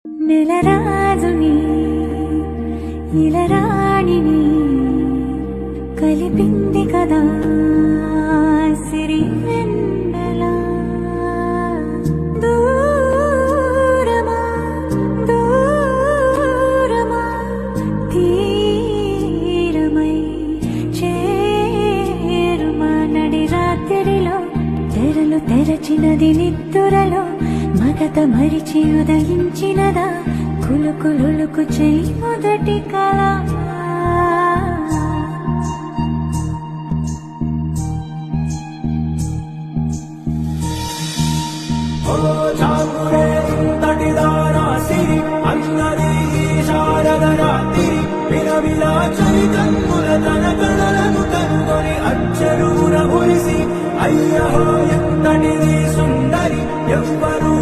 నెలరాజుని ఇలరాణిని కలిపింది కదా సిరి వెన్నెలా. దూరమా దూరమా తీరమై చేరుమా నడి రాత్రిలో తెరలు తెరచినది నిద్దురలో మగత మరిచి ఉదయించినదా కులుకులుకు చెయ్యి మొదటి కళ. అన్నది శారద రాత్రి విలవిలా చలి కన్నుల తన కళలను కనుగొని అచ్చరూర ఒలిసి అయ్యహో ఎంతటిది సుందరి ఎవ్వరూ